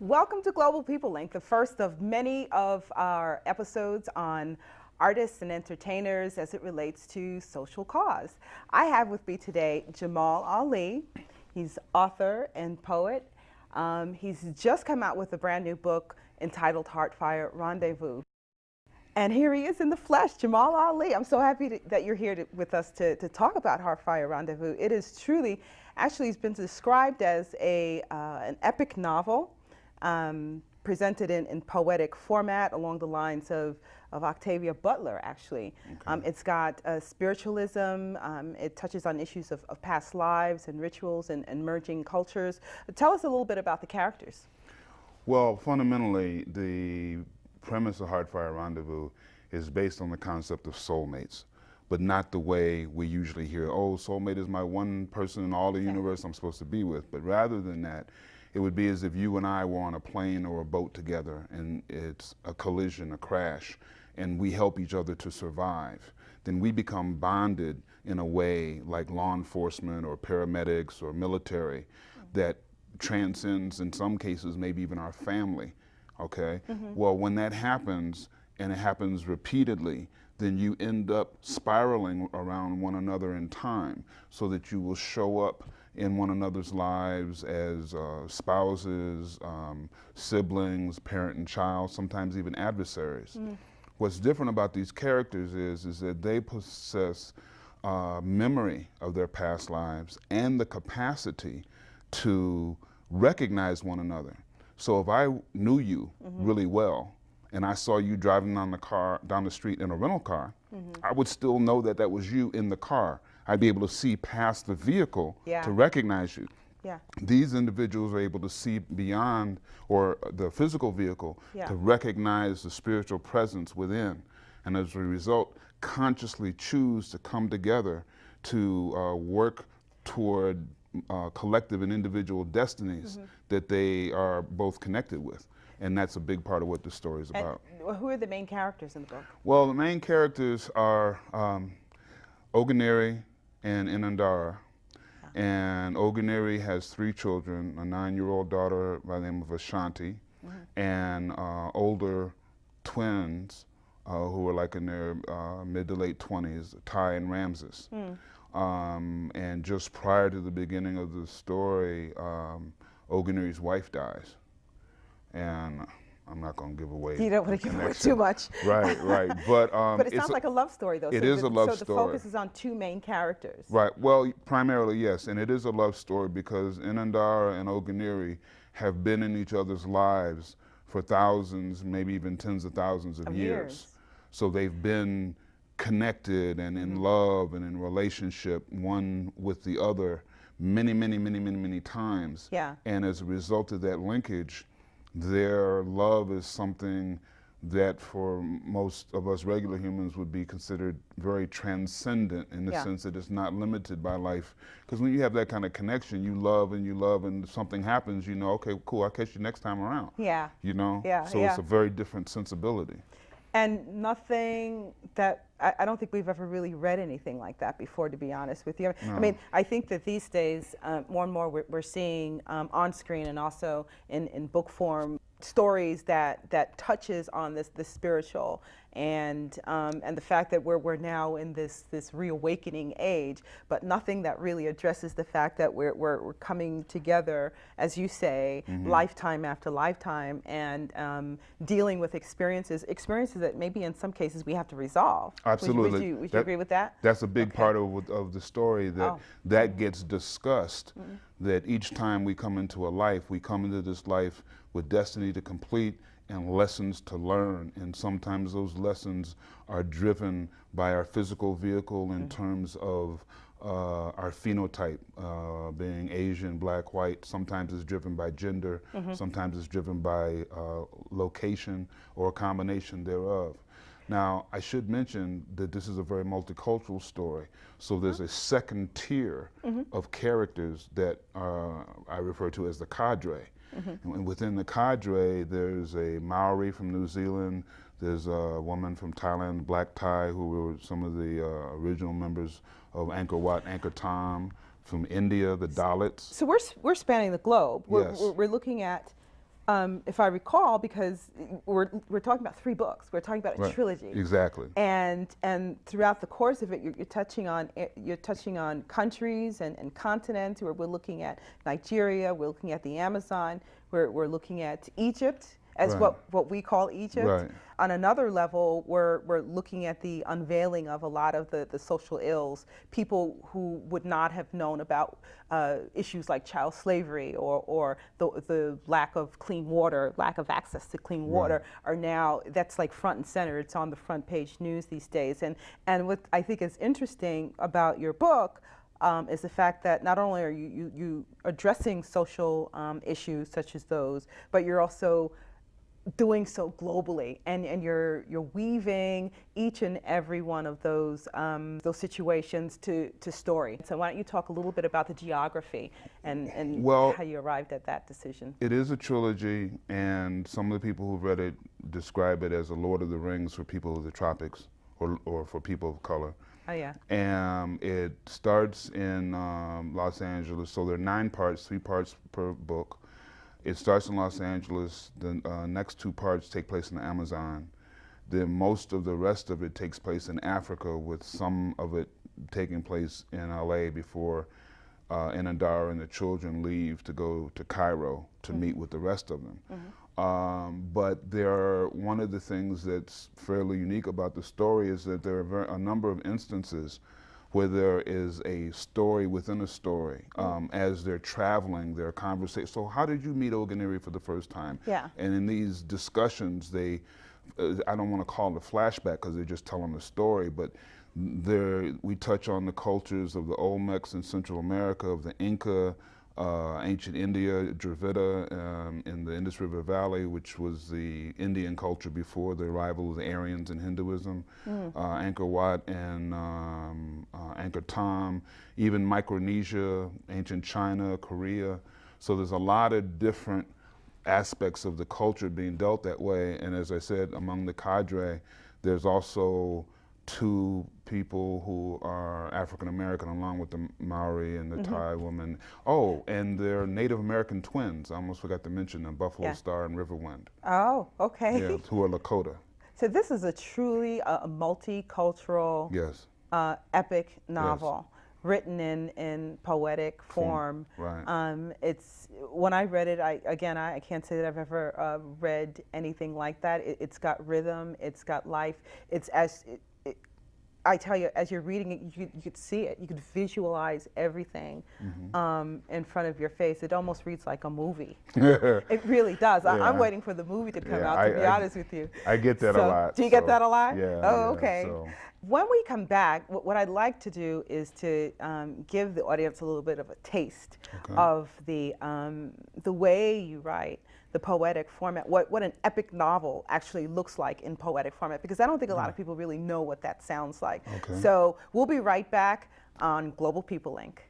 Welcome to Global People Link, the first of many of our episodes on artists and entertainers as it relates to social cause. I have with me today Jamal Ali. He's author and poet. He's just come out with a brand new book entitled Heartfire Rendezvous. And here he is in the flesh, Jamal Ali. I'm so happy that you're here with us to talk about Heartfire Rendezvous. It is truly, actually, it's been described as an epic novel. Presented in poetic format along the lines of Octavia Butler, actually. Okay. It's got spiritualism, it touches on issues of past lives and rituals and merging cultures. Tell us a little bit about the characters. Well, fundamentally, the premise of Heartfire Rendezvous is based on the concept of soulmates, but not the way we usually hear, oh, soulmate is my one person in all the universe I'm supposed to be with, but rather than that, it would be as if you and I were on a plane or a boat together and it's a collision, a crash, and we help each other to survive. Then we become bonded in a way like law enforcement or paramedics or military that transcends, in some cases, maybe even our family, okay? Well, when that happens, and it happens repeatedly, then you end up spiraling around one another in time so that you will show up in one another's lives as spouses, siblings, parent and child, sometimes even adversaries. What's different about these characters is that they possess memory of their past lives and the capacity to recognize one another. So if I knew you really well, and I saw you driving down the street in a rental car, I would still know that that was you in the car. I'd be able to see past the vehicle to recognize you. These individuals are able to see beyond or the physical vehicle to recognize the spiritual presence within, and as a result, consciously choose to come together to work toward collective and individual destinies that they are both connected with. And that's a big part of what the story is about. And who are the main characters in the book? Well, the main characters are Oguneri and Inandara. And Oguneri has 3 children, a 9-year-old daughter by the name of Ashanti, and older twins who are like in their mid to late 20s, Ty and Ramses. And just prior to the beginning of the story, Oguneri's wife dies. And I'm not going to give away. You don't want to give away too much. Right. But it sounds like a love story, though. It is a love story. So the focus is on 2 main characters. Right. Well, primarily, yes. And it is a love story because Inandara and Oguneri have been in each other's lives for thousands, maybe even tens of thousands of years. So they've been connected and in love and in relationship, one with the other, many times. And as a result of that linkage, their love is something that for most of us regular humans would be considered very transcendent in the sense that it's not limited by life. Because when you have that kind of connection, you love and if something happens, you know, okay, cool, I'll catch you next time around. You know? So it's a very different sensibility. And nothing that, I don't think we've ever really read anything like that before, to be honest with you. No. I mean, I think that these days, more and more we're seeing on screen and also in book form stories that touches on the spiritual and the fact that we're now in this reawakening age, but nothing that really addresses the fact that we're coming together, as you say, lifetime after lifetime, and dealing with experiences that maybe in some cases we have to resolve. Absolutely. Would you agree with that? That's a big part of the story that gets discussed. That each time we come into a life, we come into this life with destiny to complete and lessons to learn, and sometimes those lessons are driven by our physical vehicle in terms of our phenotype, being Asian, black, white. Sometimes it's driven by gender, sometimes it's driven by location or a combination thereof. Now, I should mention that this is a very multicultural story, so there's a second tier of characters that I refer to as the cadre. And within the cadre, there's a Maori from New Zealand, there's a woman from Thailand, Black Thai, who were some of the original members of Angkor Wat, Angkor Thom, from India, the Dalits. So we're spanning the globe. Yes. We're looking at If I recall, because we're talking about 3 books. We're talking about a Right. trilogy. Exactly. And throughout the course of it, you're touching on countries and continents. We're looking at Nigeria. We're looking at the Amazon. We're looking at Egypt as Right. what we call Egypt. Right. On another level, we're looking at the unveiling of a lot of the social ills, people who would not have known about issues like child slavery or the lack of clean water, lack of access to clean water, are now, that's like front and center. It's on the front page news these days. And what I think is interesting about your book is the fact that not only are you addressing social issues such as those, but you're also doing so globally, and you're weaving each and every one of those situations to story. So why don't you talk a little bit about the geography and Well, how you arrived at that decision? it is a trilogy, and some of the people who've read it describe it as a Lord of the Rings for people of the tropics, or for people of color. Oh yeah. And it starts in Los Angeles, so there are 9 parts, 3 parts per book. It starts in Los Angeles. The next 2 parts take place in the Amazon. Then most of the rest of it takes place in Africa, with some of it taking place in LA before Inandara and the children leave to go to Cairo to meet with the rest of them. But one of the things that's fairly unique about the story is that there are a number of instances where there is a story within a story. As they're traveling, there are conversations. So how did you meet Oganiri for the first time? Yeah. And in these discussions, I don't want to call it a flashback because they're just telling the story, but we touch on the cultures of the Olmecs in Central America, of the Inca, ancient India, Dravida in the Indus River Valley, which was the Indian culture before the arrival of the Aryans in Hinduism, Angkor Wat and Angkor Thom, even Micronesia, ancient China, Korea. So there's a lot of different aspects of the culture being dealt that way. And as I said, among the cadre, there's also 2 people who are African American, along with the Maori and the Thai woman. Oh, and they're Native American twins. I almost forgot to mention them, Buffalo Star and Riverwind. Oh, okay. Yeah, who are Lakota. So this is a truly a multicultural, Yes. epic novel. Written in poetic form. Right. It's, when I read it, I can't say that I've ever read anything like that. It's got rhythm, it's got life. It's I tell you, as you're reading it, you could see it. You could visualize everything in front of your face. It almost reads like a movie. It really does. Yeah. I'm waiting for the movie to come out, to be honest with you. I get that a lot. Do you get that a lot? Yeah. Oh, yeah, okay. so. When we come back, what I'd like to do is to give the audience a little bit of a taste of the way you write, the poetic format, what an epic novel actually looks like in poetic format, because I don't think a lot of people really know what that sounds like. Okay. So we'll be right back on Global People Link.